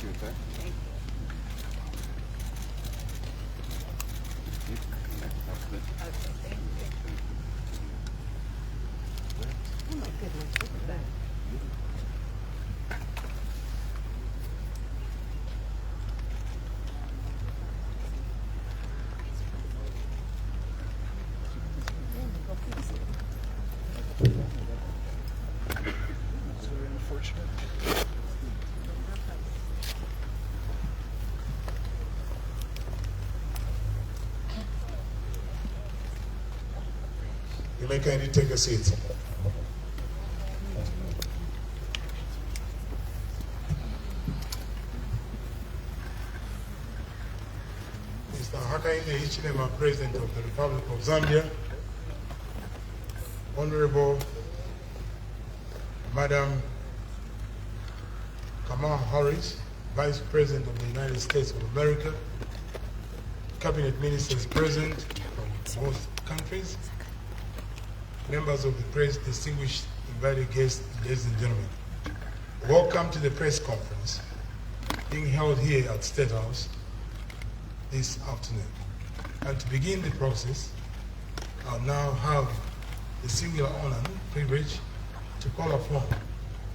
you, sir. Thank you. Okay, thank you. Oh my goodness, look at that. It's very unfortunate. You may kindly take a seat. Mr. Hakainde Hichilema, President of the Republic of Zambia, Honorable Madam Kamala Harris, Vice President of the United States of America, Cabinet Ministers present from most countries, members of the press, distinguished invited guests, ladies and gentlemen. Welcome to the press conference being held here at State House this afternoon. And to begin the process, I'll now have the singular honor and privilege to call upon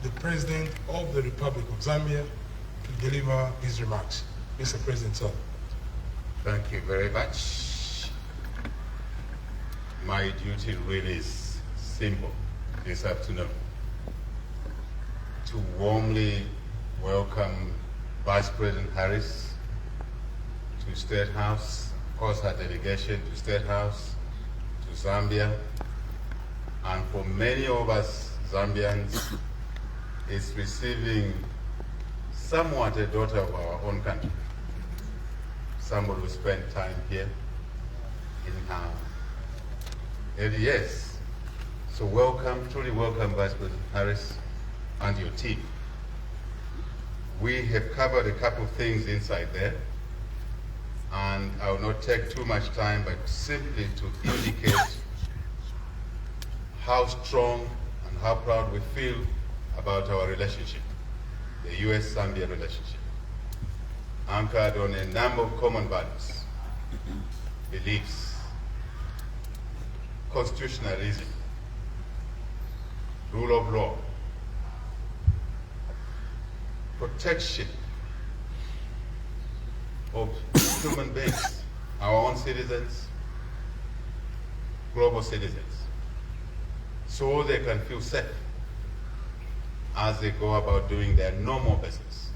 the President of the Republic of Zambia to deliver his remarks. Mr. President, sir. Thank you very much. My duty really is simple this afternoon: to warmly welcome Vice President Harris to State House, of course her delegation to State House, to Zambia, and for many of us Zambians, it's receiving somewhat a daughter of our own country, somebody who spent time here in her early years. So welcome, truly welcome, Vice President Harris and your team. We have covered a couple of things inside there, and I will not take too much time, but simply to indicate how strong and how proud we feel about our relationship, the U.S.-Zambia relationship, anchored on a number of common values, beliefs, constitutionalism, rule of law, protection of human beings, our own citizens, global citizens, so they can feel safe as they go about doing their normal business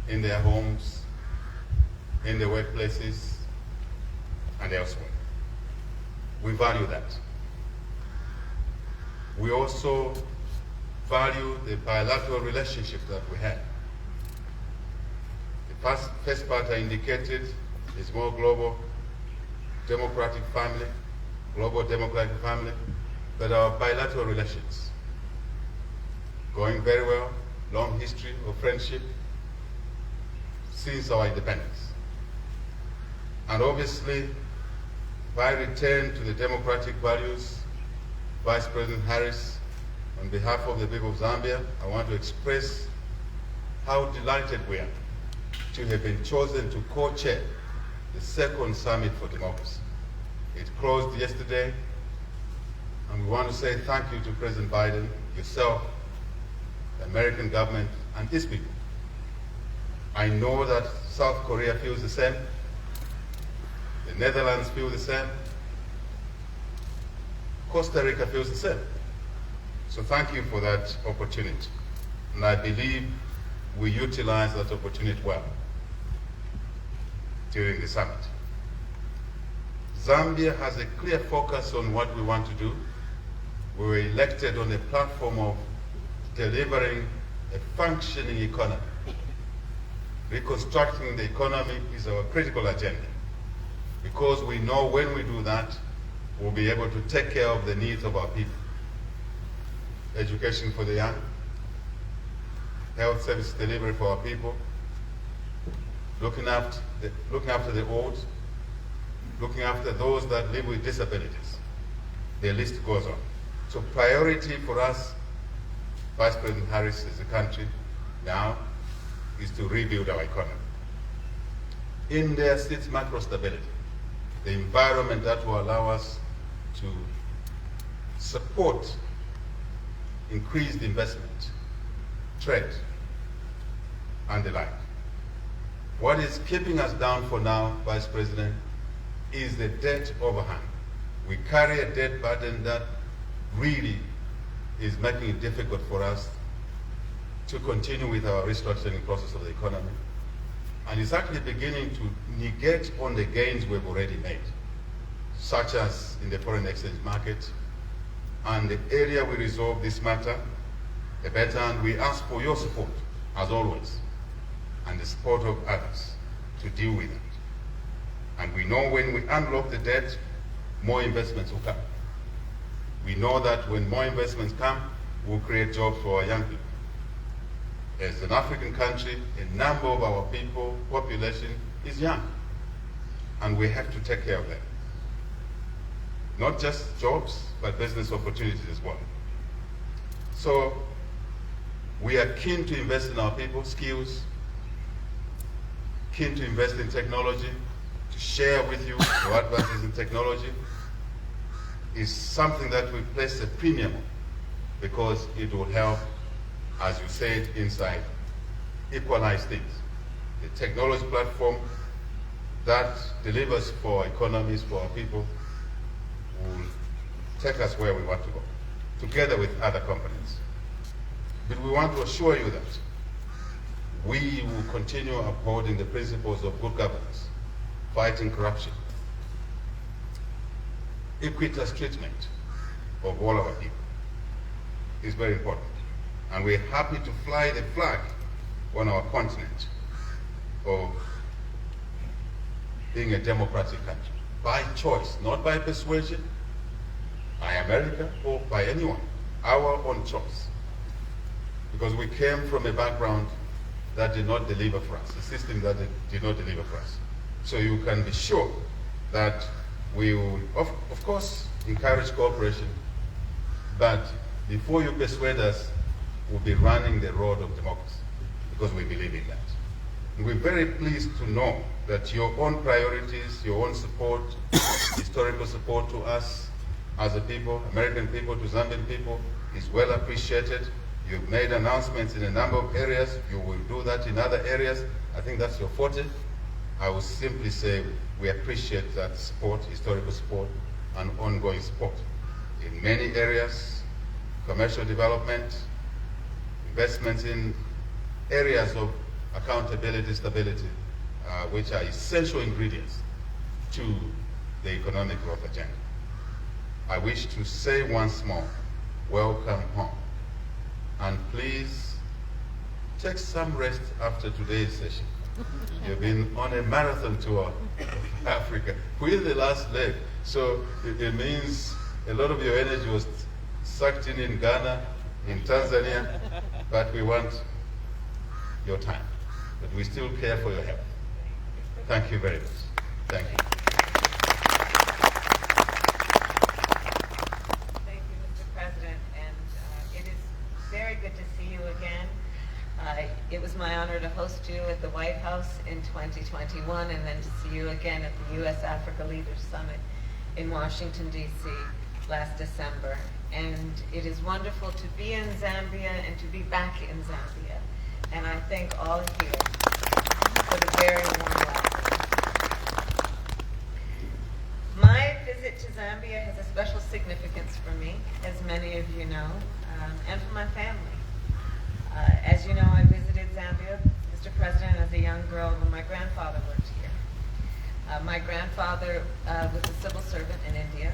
in their homes, in their workplaces, and elsewhere. We value that. We also value the bilateral relationship that we have. The first part I indicated is more global democratic family, global democratic family, but our bilateral relations going very well, long history of friendship since our independence. And obviously, if I return to the democratic values, Vice President Harris, on behalf of the people of Zambia, I want to express how delighted we are to have been chosen to co-chair the second Summit for Democracy. It closed yesterday, and we want to say thank you to President Biden, yourself, the American government, and its people. I know that South Korea feels the same, the Netherlands feel the same, Costa Rica feels the same. So thank you for that opportunity. And I believe we utilize that opportunity well during the summit. Zambia has a clear focus on what we want to do. We were elected on a platform of delivering a functioning economy. Reconstructing the economy is our critical agenda, because we know when we do that, we'll be able to take care of the needs of our people. Education for the young, health service delivery for our people, looking after the old, looking after those that live with disabilities. The list goes on. So priority for us, Vice President Harris, as a country now, is to rebuild our economy. In there sits macro stability, the environment that will allow us to support increased investment, trade, and the like. What is keeping us down for now, Vice President, is the debt overhang. We carry a debt burden that really is making it difficult for us to continue with our restructuring process of the economy. And it's actually beginning to negate on the gains we've already made, such as in the foreign exchange market. And the area we resolve this matter, the better, and we ask for your support, as always, and the support of others to deal with it. And we know when we unlock the debt, more investments will come. We know that when more investments come, we'll create jobs for our young people. As an African country, a number of our people, population, is young. And we have to take care of them. Not just jobs, but business opportunities as well. So we are keen to invest in our people, skills, keen to invest in technology, to share with you the advances in technology is something that we place a premium on because it will help, as you said inside, equalize things. The technology platform that delivers for our economies, for our people, will take us where we want to go, together with other companies. But we want to assure you that we will continue upholding the principles of good governance, fighting corruption, equitable treatment of all our people is very important. And we're happy to fly the flag on our continent of being a democratic country, by choice, not by persuasion, by America or by anyone, our own choice. Because we came from a background that did not deliver for us, a system that did not deliver for us. So you can be sure that we will, of course, encourage cooperation, but before you persuade us, we'll be running the road of democracy, because we believe in that. And we're very pleased to know that your own priorities, your own support, historical support to us as a people, American people to Zambian people, is well appreciated. You've made announcements in a number of areas. You will do that in other areas. I think that's your forte. I will simply say we appreciate that support, historical support, and ongoing support. In many areas, commercial development, investments in areas of accountability, stability, which are essential ingredients to the economic growth agenda. I wish to say once more, welcome home. And please take some rest after today's session. You've been on a marathon tour of Africa. We're the last leg. So it means a lot of your energy was sucked in Ghana, in Tanzania, but we want your time. But we still care for your health. Thank you very much. Thank you. Thank you, Mr. President, and it is very good to see you again. It was my honor to host you at the White House in 2021 and then to see you again at the U.S.-Africa Leaders Summit in Washington, D.C. last December. And it is wonderful to be in Zambia and to be back in Zambia. And I thank all here for the very warm welcome. My visit to Zambia has a special significance for me, as many of you know, and for my family. As you know, I visited Zambia, Mr. President, as a young girl when my grandfather worked here. My grandfather was a civil servant in India,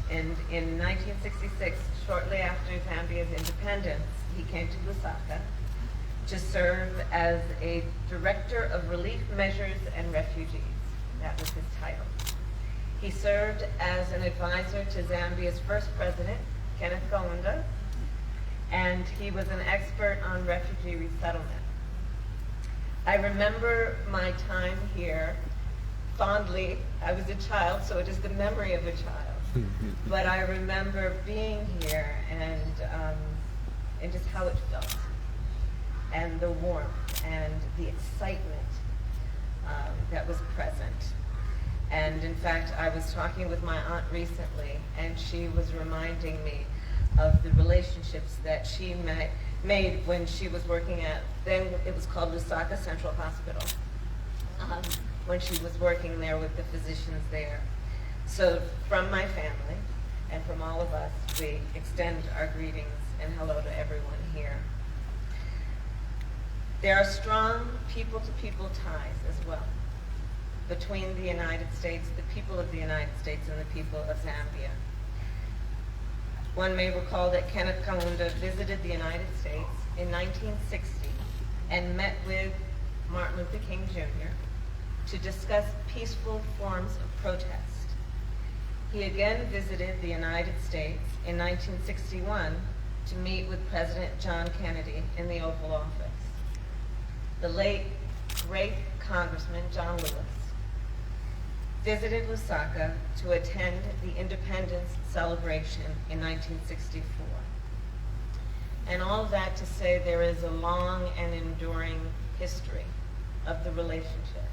and in 1966, shortly after Zambia's independence, he came to Lusaka to serve as a Director of Relief Measures and Refugees. That was his title. He served as an advisor to Zambia's first president, Kenneth Kaunda, and he was an expert on refugee resettlement. I remember my time here fondly. I was a child, so it is the memory of a child. But I remember being here and just how it felt, and the warmth and the excitement that was present. And in fact, I was talking with my aunt recently, and she was reminding me of the relationships that she made when she was working at, then it was called Lusaka Central Hospital, when she was working there with the physicians there. So from my family and from all of us, we extend our greetings and hello to everyone here. There are strong people-to-people ties as well between the United States, the people of the United States, and the people of Zambia. One may recall that Kenneth Kaunda visited the United States in 1960 and met with Martin Luther King Jr. to discuss peaceful forms of protest. He again visited the United States in 1961 to meet with President John Kennedy in the Oval Office. The late, great Congressman John Lewis visited Lusaka to attend the independence celebration in 1964. And all of that to say there is a long and enduring history of the relationship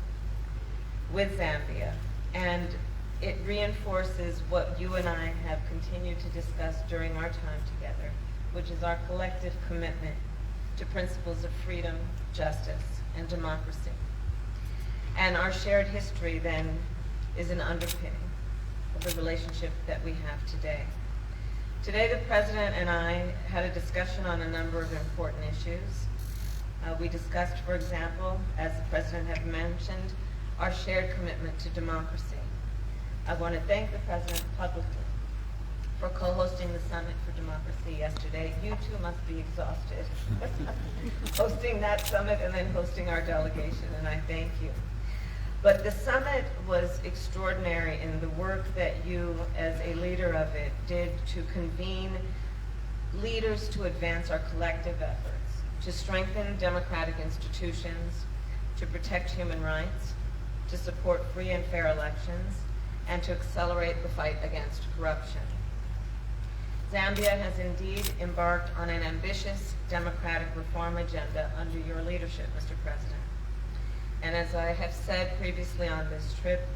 with Zambia, and it reinforces what you and I have continued to discuss during our time together, which is our collective commitment to principles of freedom, justice, and democracy. And our shared history then is an underpinning of the relationship that we have today. Today, the President and I had a discussion on a number of important issues. We discussed, for example, as the President had mentioned, our shared commitment to democracy. I want to thank the President publicly for co-hosting the Summit for Democracy yesterday. You too must be exhausted hosting that summit and then hosting our delegation, and I thank you. But the summit was extraordinary in the work that you, as a leader of it, did to convene leaders to advance our collective efforts, to strengthen democratic institutions, to protect human rights, to support free and fair elections, and to accelerate the fight against corruption. Zambia has indeed embarked on an ambitious democratic reform agenda under your leadership, Mr. President. And as I have said previously on this trip,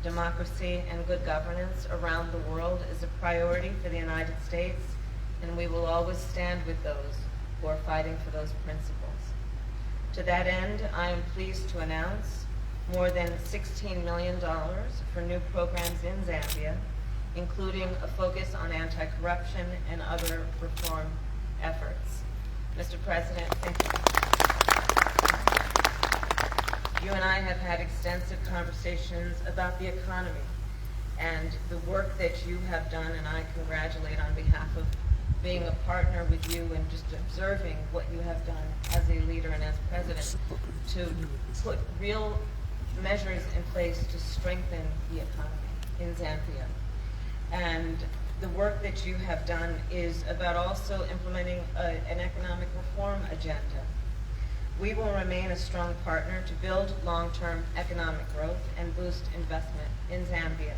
democracy and good governance around the world is a priority for the United States, and we will always stand with those who are fighting for those principles. To that end, I am pleased to announce more than $16 million for new programs in Zambia, including a focus on anti-corruption and other reform efforts. Mr. President, thank you. You and I have had extensive conversations about the economy and the work that you have done, and I congratulate on behalf of being a partner with you and just observing what you have done as a leader and as president to put real measures in place to strengthen the economy in Zambia. And the work that you have done is about also implementing an economic reform agenda. We will remain a strong partner to build long-term economic growth and boost investment in Zambia.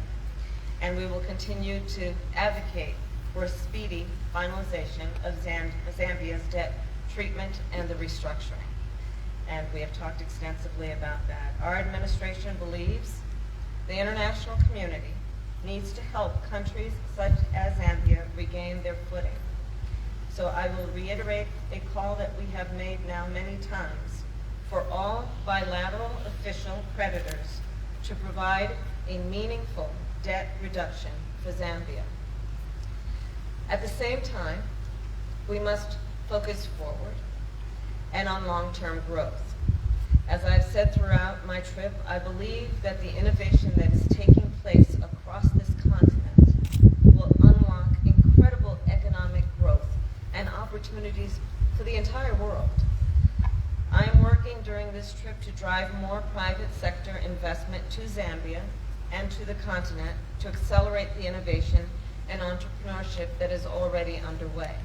And we will continue to advocate for a speedy finalization of Zambia's debt treatment and the restructuring. And we have talked extensively about that. Our administration believes the international community needs to help countries such as Zambia regain their footing. So I will reiterate a call that we have made now many times for all bilateral official creditors to provide a meaningful debt reduction for Zambia. At the same time, we must focus forward and on long-term growth. As I've said throughout my trip, I believe that the innovation that is taking place across this continent will unlock incredible economic growth and opportunities for the entire world. I am working during this trip to drive more private sector investment to Zambia and to the continent to accelerate the innovation and entrepreneurship that is already underway.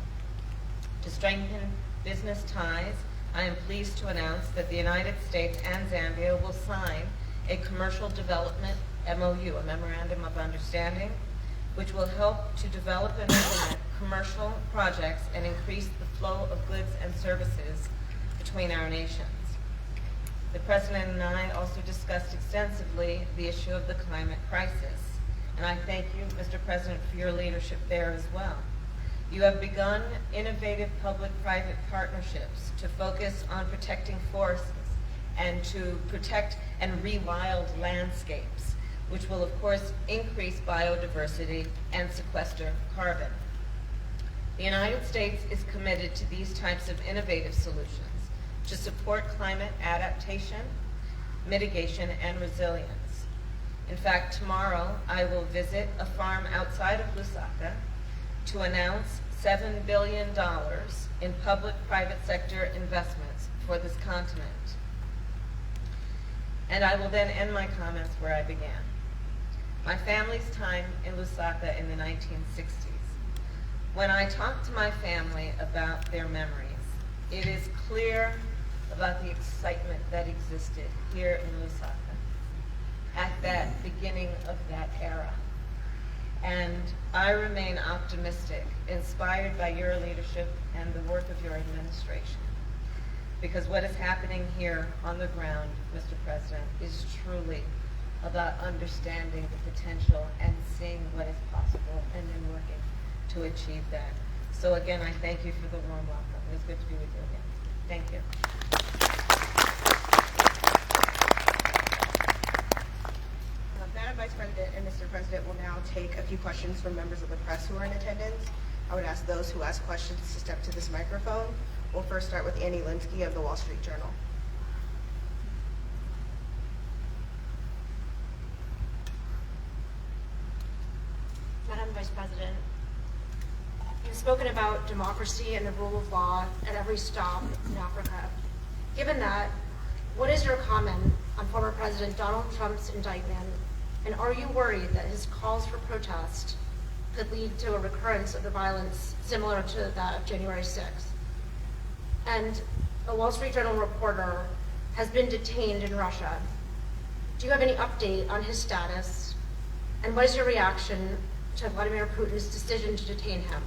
To strengthen business ties, I am pleased to announce that the United States and Zambia will sign a commercial development MOU, a Memorandum of Understanding, which will help to develop and implement commercial projects and increase the flow of goods and services between our nations. The President and I also discussed extensively the issue of the climate crisis. And I thank you, Mr. President, for your leadership there as well. You have begun innovative public-private partnerships to focus on protecting forests and to protect and rewild landscapes, which will of course increase biodiversity and sequester carbon. The United States is committed to these types of innovative solutions to support climate adaptation, mitigation, and resilience. In fact, tomorrow I will visit a farm outside of Lusaka to announce $7 billion in public-private sector investments for this continent. And I will then end my comments where I began. My family's time in Lusaka in the 1960s. When I talk to my family about their memories, it is clear about the excitement that existed here in Lusaka at that beginning of that era. And I remain optimistic, inspired by your leadership and the work of your administration. Because what is happening here on the ground, Mr. President, is truly about understanding the potential and seeing what is possible and then working to achieve that. So again, I thank you for the warm welcome. It was good to be with you again. Thank you. Madam Vice President and Mr. President will now take a few questions from members of the press who are in attendance. I would ask those who ask questions to step to this microphone. We'll first start with Annie Linsky of the Wall Street Journal. Madam Vice President, you've spoken about democracy and the rule of law at every stop in Africa. Given that, what is your comment on former President Donald Trump's indictment, and are you worried that his calls for protest could lead to a recurrence of the violence similar to that of January 6th? And a Wall Street Journal reporter has been detained in Russia. Do you have any update on his status? And what is your reaction to Vladimir Putin's decision to detain him?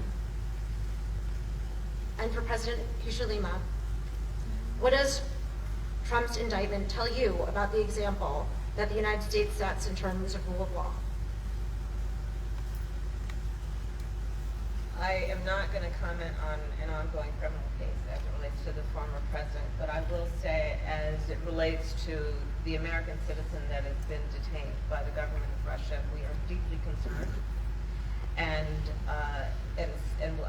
And for President Hichilema, what does Trump's indictment tell you about the example that the United States sets in terms of rule of law? I am not going to comment on an ongoing criminal case as it relates to the former president, but I will say, as it relates to the American citizen that has been detained by the government of Russia, we are deeply concerned. And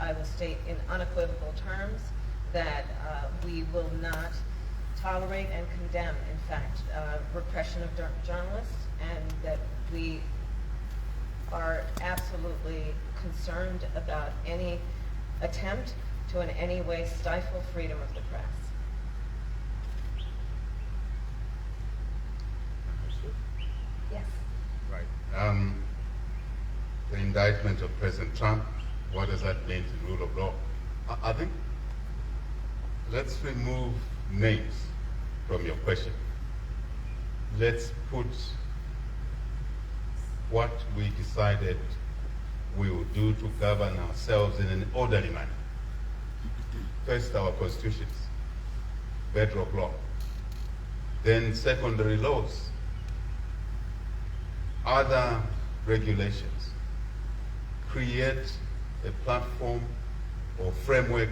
I will state in unequivocal terms that we will not tolerate and condemn, in fact, repression of journalists, and that we are absolutely concerned about any attempt to in any way stifle freedom of the press. Yes. Right. The indictment of President Trump, what does that mean to the rule of law? I think let's remove names from your question. Let's put what we decided we will do to govern ourselves in an orderly manner. First, our constitutions, bedrock law. Then secondary laws, other regulations. Create a platform or framework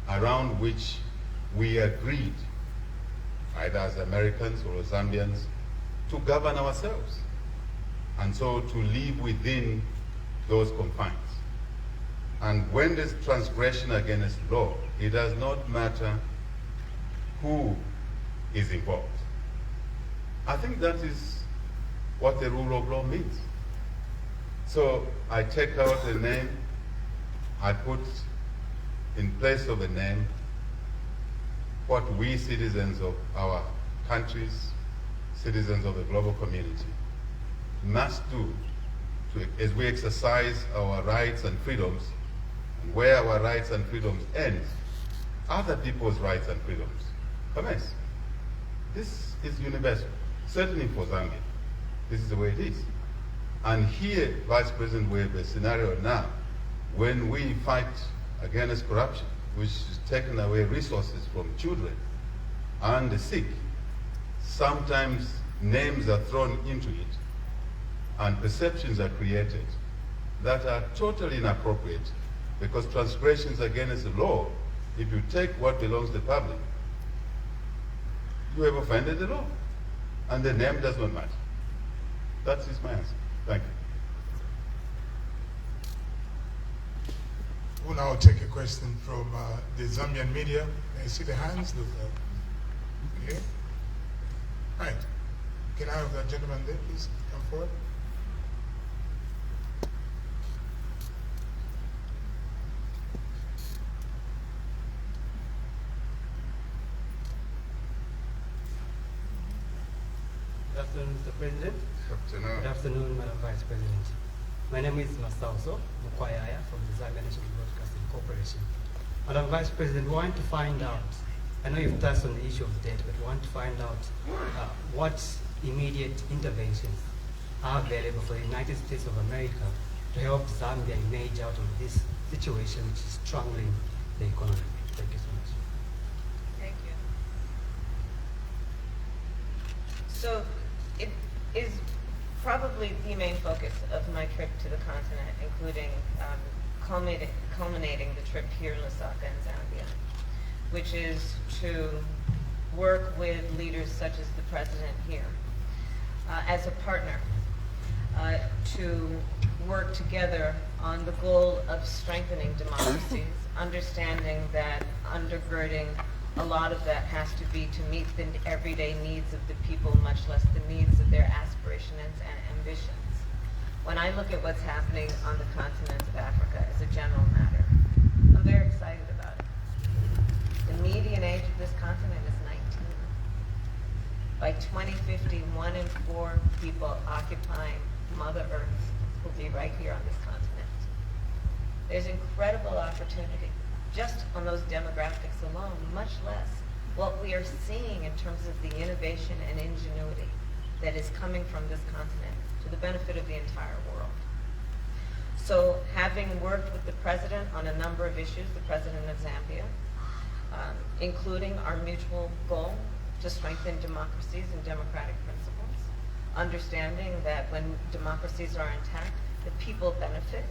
around which we agreed, either as Americans or Zambians, to govern ourselves. And so to live within those confines. And when there's transgression against law, it does not matter who is involved. I think that is what the rule of law means. So I take out a name, I put in place of a name what we citizens of our countries, citizens of the global community, must do as we exercise our rights and freedoms, and where our rights and freedoms end, other people's rights and freedoms commence. This is universal, certainly for Zambia. This is the way it is. And here, Vice President, we have a scenario now when we fight against corruption, which is taking away resources from children and the sick, sometimes names are thrown into it and perceptions are created that are totally inappropriate, because transgressions against the law, if you take what belongs to the public, you have offended the law, and the name does not matter. That is my answer. Thank you. We'll now take a question from the Zambian media. May I see the hands? Okay. Right. Can I have that gentleman there, please come forward? Good afternoon, Mr. President. Good Good afternoon, Madam Vice President. My name is Masauso Mukwayaya from the Zambia National Broadcasting Corporation. Madam Vice President, we want to find out, I know you've touched on the issue of debt, but we want to find out what immediate interventions are available for the United States of America to help Zambia emerge out of this situation which is strangling the economy. Thank you so much. Thank you. So it is probably the main focus of my trip to the continent, including culminating the trip here in Lusaka in Zambia, which is to work with leaders such as the president here as a partner to work together on the goal of strengthening democracies, understanding that undergirding a lot of that has to be to meet the everyday needs of the people, much less the needs of their aspirations and ambitions. When I look at what's happening on the continent of Africa as a general matter, I'm very excited about it. The median age of this continent is 19. By 2050, 1 in 4 people occupying Mother Earth will be right here on this continent. There's incredible opportunity just on those demographics alone, much less what we are seeing in terms of the innovation and ingenuity that is coming from this continent to the benefit of the entire world. So having worked with the president on a number of issues, the president of Zambia, including our mutual goal to strengthen democracies and democratic principles, understanding that when democracies are intact, the people benefit.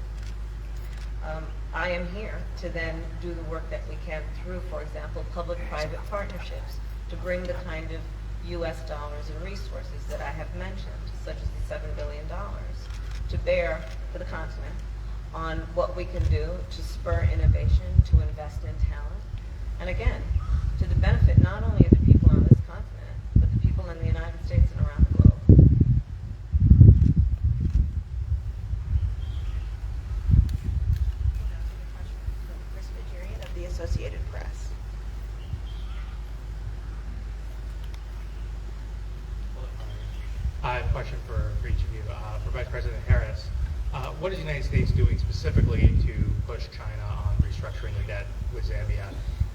I am here to then do the work that we can through, for example, public-private partnerships to bring the kind of US dollars and resources that I have mentioned, such as the $7 billion, to bear for the continent on what we can do to spur innovation, to invest in talent, and again, to the benefit not only of the people on this continent, but the people in the United States and around the globe. Of the Associated Press. I have a question for each of you. For Vice President Harris, what is the United States doing specifically to push China on restructuring the debt with Zambia?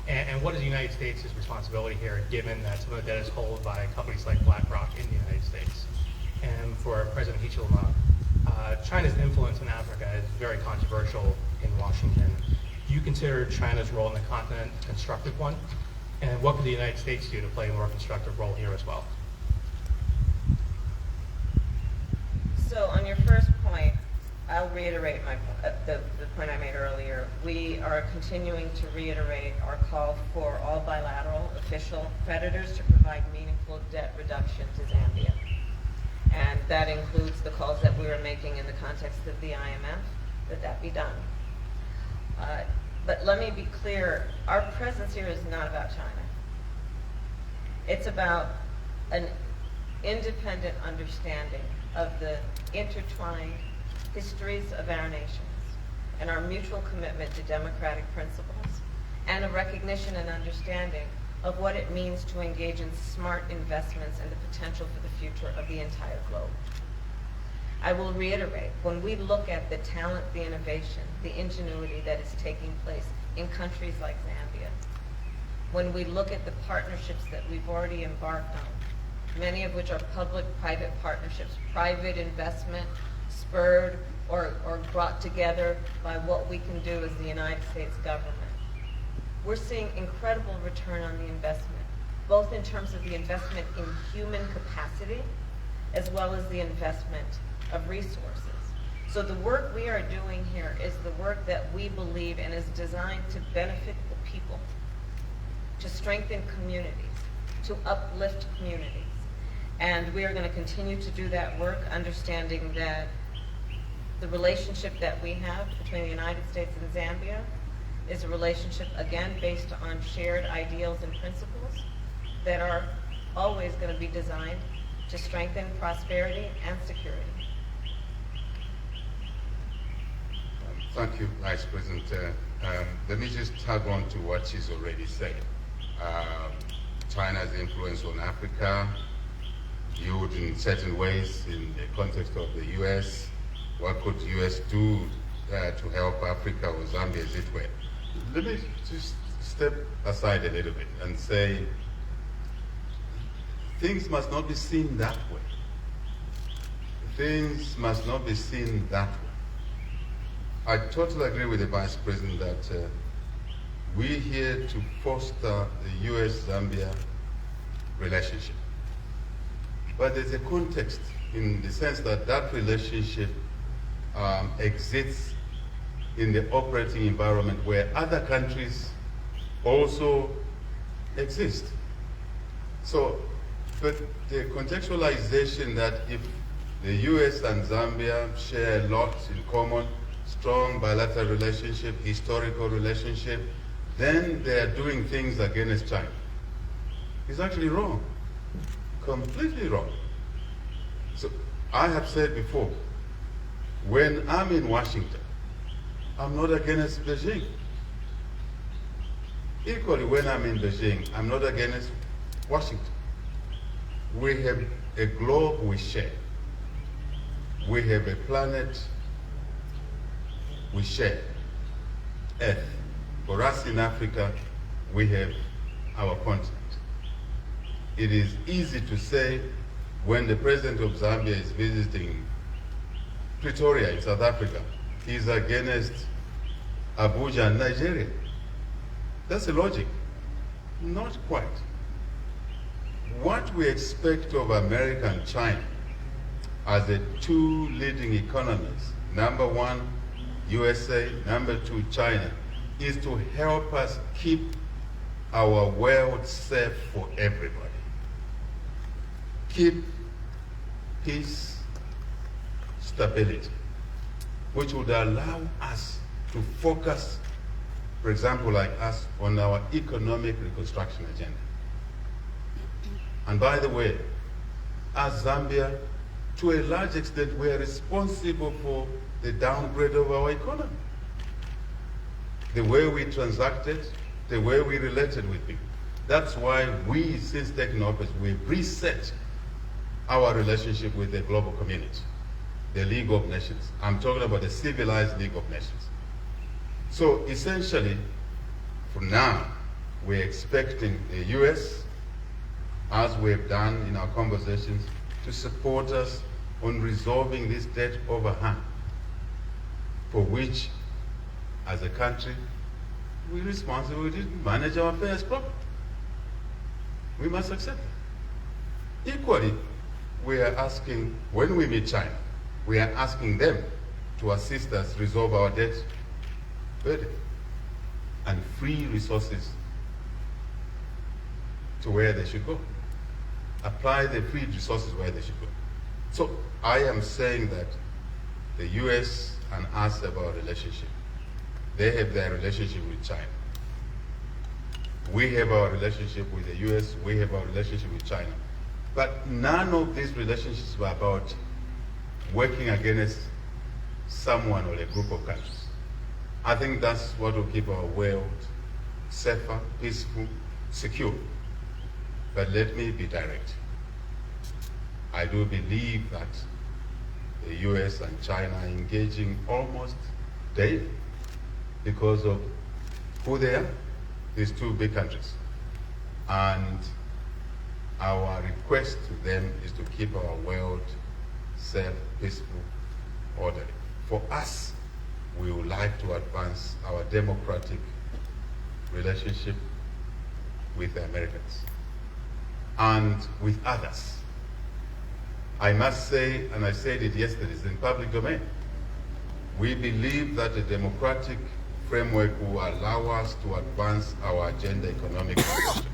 And what is the United States' responsibility here, given that some of the debt is held by companies like BlackRock in the United States? And for President Hichilema, China's influence in Africa is very controversial in Washington. Do you consider China's role in the continent a constructive one? And what could the United States do to play a more constructive role here as well? So on your first point, I'll reiterate the point I made earlier. We are continuing to reiterate our call for all bilateral official creditors to provide meaningful debt reduction to Zambia. And that includes the calls that we were making in the context of the IMF, that be done. But let me be clear, our presence here is not about China. It's about an independent understanding of the intertwined histories of our nations and our mutual commitment to democratic principles and a recognition and understanding of what it means to engage in smart investments and the potential for the future of the entire globe. I will reiterate, when we look at the talent, the innovation, the ingenuity that is taking place in countries like Zambia, when we look at the partnerships that we've already embarked on, many of which are public-private partnerships, private investment spurred or brought together by what we can do as the United States government, we're seeing incredible return on the investment both in terms of the investment in human capacity as well as the investment of resources. So the work we are doing here is the work that we believe and is designed to benefit the people, to strengthen communities, to uplift communities. And we are going to continue to do that work, understanding that the relationship that we have between the United States and Zambia is a relationship, again, based on shared ideals and principles that are always going to be designed to strengthen prosperity and security. Thank you, Vice President. Let me just tag on to what she's already said. China's influence on Africa, viewed in certain ways in the context of the U.S. What could the U.S. do to help Africa or Zambia, as it were? Let me just step aside a little bit and say things must not be seen that way. Things must not be seen that way. I totally agree with the Vice President that we're here to foster the U.S.-Zambia relationship. But there's a context in the sense that that relationship exists in the operating environment where other countries also exist. So, but the contextualization that if the U.S. and Zambia share a lot in common, strong bilateral relationship, historical relationship, then they are doing things against China. It's actually wrong, completely wrong. So I have said before, when I'm in Washington, I'm not against Beijing. Equally, when I'm in Beijing, I'm not against Washington. We have a globe we share. We have a planet we share, Earth. For us in Africa, we have our continent. It is easy to say when the president of Zambia is visiting Pretoria in South Africa, he's against Abuja and Nigeria. That's the logic. Not quite. What we expect of America and China as the two leading economies, number one, USA, number two, China, is to help us keep our world safe for everybody. Keep peace, stability, which would allow us to focus, for example, like us, on our economic reconstruction agenda. And by the way, as Zambia, to a large extent, we are responsible for the downgrade of our economy. The way we transacted, the way we related with people. That's why we, since taking office, we've reset our relationship with the global community, the League of Nations. I'm talking about the civilized League of Nations. So essentially, for now, we're expecting the US, as we've done in our conversations, to support us on resolving this debt overhang, for which, as a country, we're responsible. We didn't manage our affairs properly. We must accept that. Equally, we are asking, when we meet China, we are asking them to assist us resolve our debt burden and free resources to where they should go. Apply the free resources where they should go. So I am saying that the US and us have our relationship. They have their relationship with China. We have our relationship with the US, we have our relationship with China. But none of these relationships are about working against someone or a group of countries. I think that's what will keep our world safer, peaceful, secure. But let me be direct. I do believe that the US and China are engaging almost daily because of who they are, these two big countries. And our request to them is to keep our world safe, peaceful, orderly. For us, we would like to advance our democratic relationship with the Americans. and with others. I must say, and I said it yesterday, it's in public domain, we believe that a democratic framework will allow us to advance our agenda economic progression.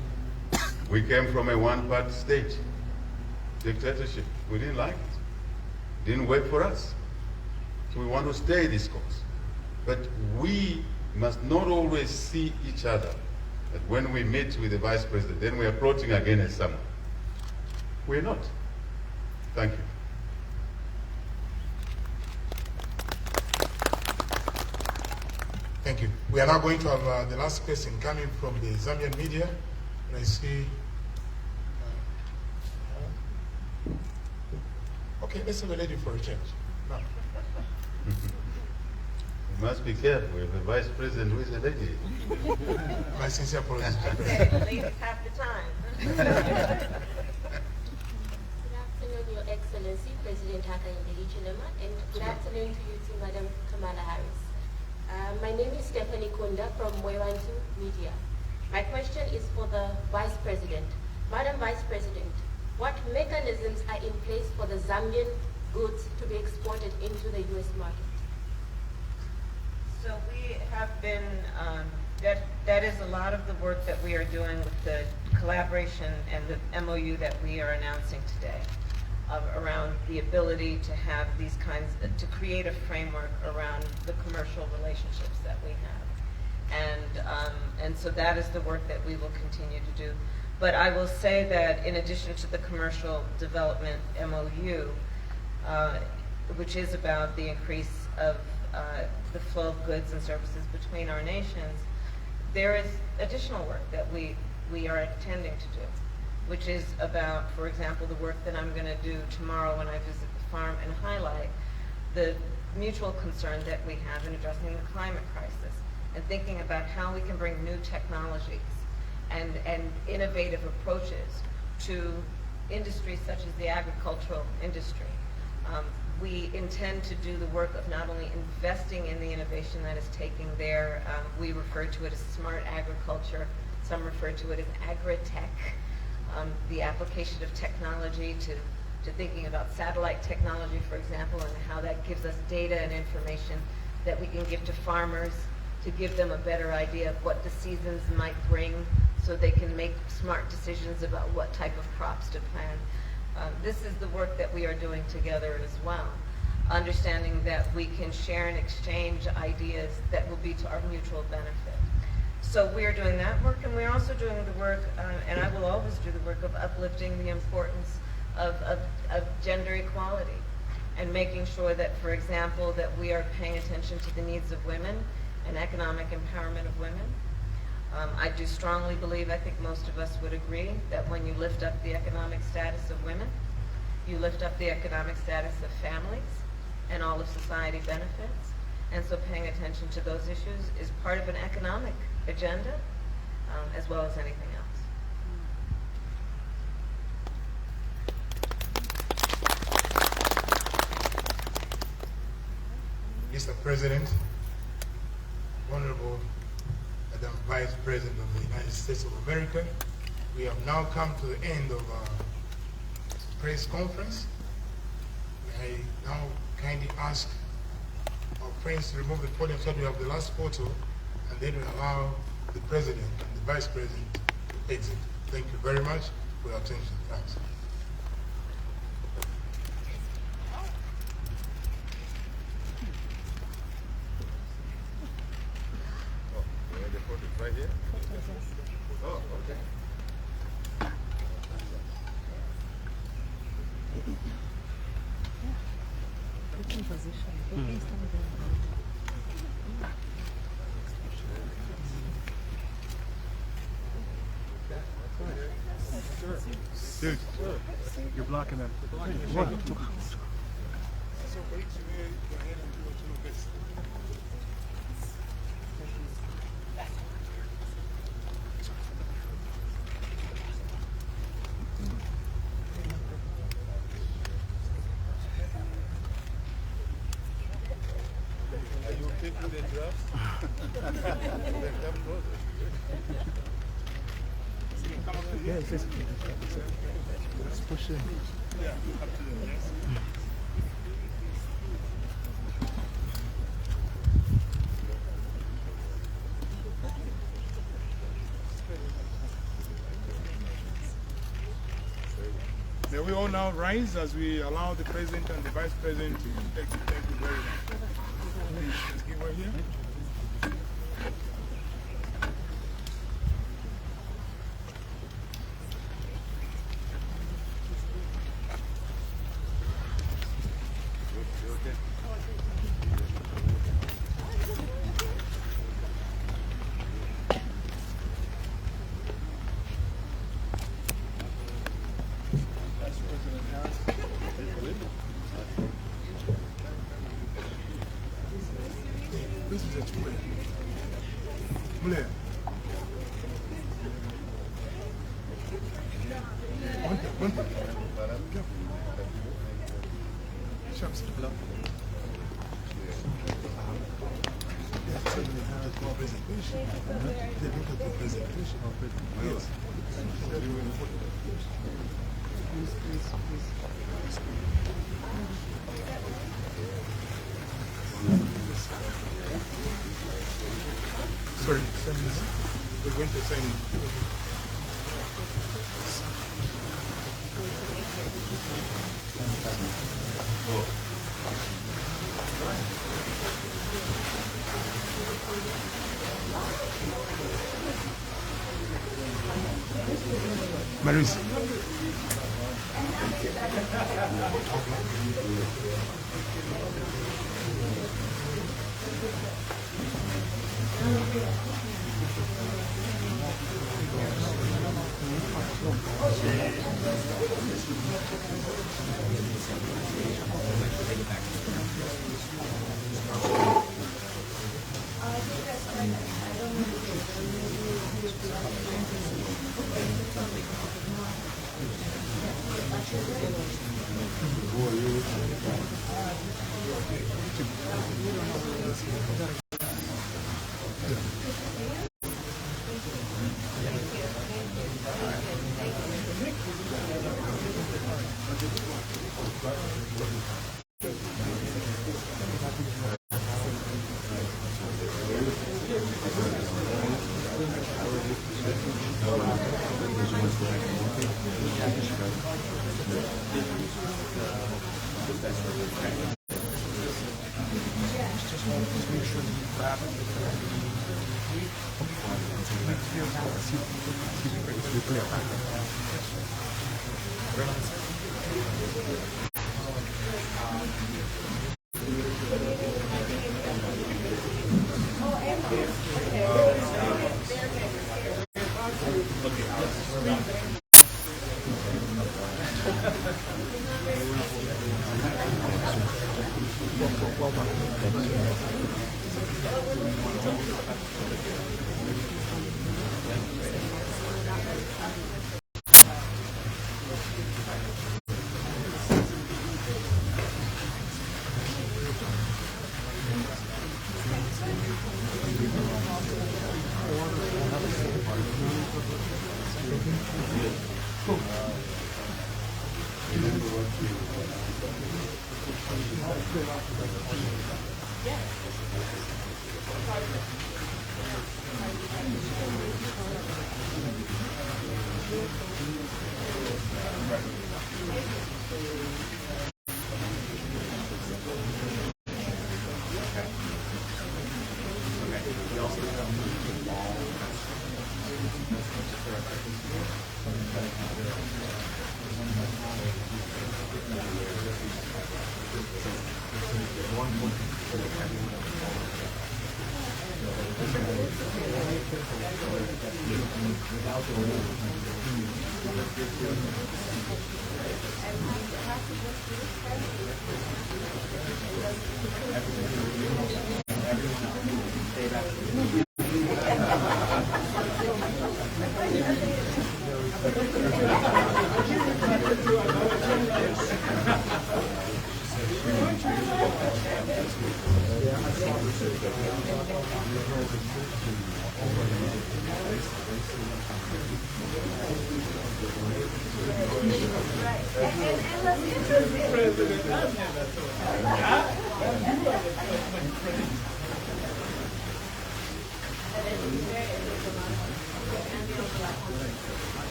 We came from a one-party state, dictatorship. We didn't like it. Didn't work for us. So we want to stay this course. But we must not always see each other that when we meet with the vice president, then we are plotting against someone. We're not. Thank you. Thank you. We are now going to have the last question coming from the Zambian media. And I see. Okay, let's have a lady for a change. No. You must be careful. We have a vice president who is a lady. My sincere apologies. Ladies have the time. Good afternoon, Your Excellency, President Hakainde Hichilema, and good afternoon to you too, Madam Kamala Harris. My name is Stephanie Kunda from Mwewantu Media. My question is for the Vice President. Madam Vice President, what mechanisms are in place for the Zambian goods to be exported into the U.S. market? So we have been, that is a lot of the work that we are doing with the collaboration and the MOU that we are announcing today around the ability to have these kinds, to create a framework around the commercial relationships that we have. And so that is the work that we will continue to do. But I will say that in addition to the commercial development MOU, which is about the increase of the flow of goods and services between our nations, there is additional work that we are intending to do, which is about, for example, the work that I'm going to do tomorrow when I visit the farm and highlight the mutual concern that we have in addressing the climate crisis and thinking about how we can bring new technologies and innovative approaches to industries such as the agricultural industry. We intend to do the work of not only investing in the innovation that is taking there, we refer to it as smart agriculture, some refer to it as agri-tech, the application of technology to thinking about satellite technology, for example, and how that gives us data and information that we can give to farmers to give them a better idea of what the seasons might bring so they can make smart decisions about what type of crops to plant. This is the work that we are doing together as well, understanding that we can share and exchange ideas that will be to our mutual benefit. So we are doing that work, and we're also doing the work, and I will always do the work of uplifting the importance of gender equality and making sure that, for example, that we are paying attention to the needs of women and economic empowerment of women. I do strongly believe, I think most of us would agree, that when you lift up the economic status of women, you lift up the economic status of families, and all of society benefits. And so paying attention to those issues is part of an economic agenda, as well as anything else. Mr. President, Honorable Madam Vice President of the United States of America, we have now come to the end of our press conference. May I now kindly ask our friends to remove the podium so that we have the last photo, and then we allow the President and the Vice President to exit. Thank you very much for your attention. Thanks. Right here? Oh, okay. Dude, you're blocking them. Are you taking the drafts? Then come closer. Yeah, it's let's push in. Yeah, up to the yes. May we all now rise as we allow the President and the Vice President to take the thank you very much. Please, let's give way here. This is a two-way. Mulher. Quanto? Chama-se de Blanco. Presentation. They look at the presentation. Yes. Sorry, we're going to send. Maris.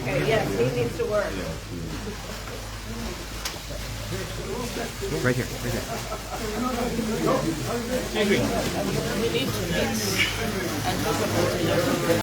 Okay, yes, he needs to work. Right here, right there. We need to mix and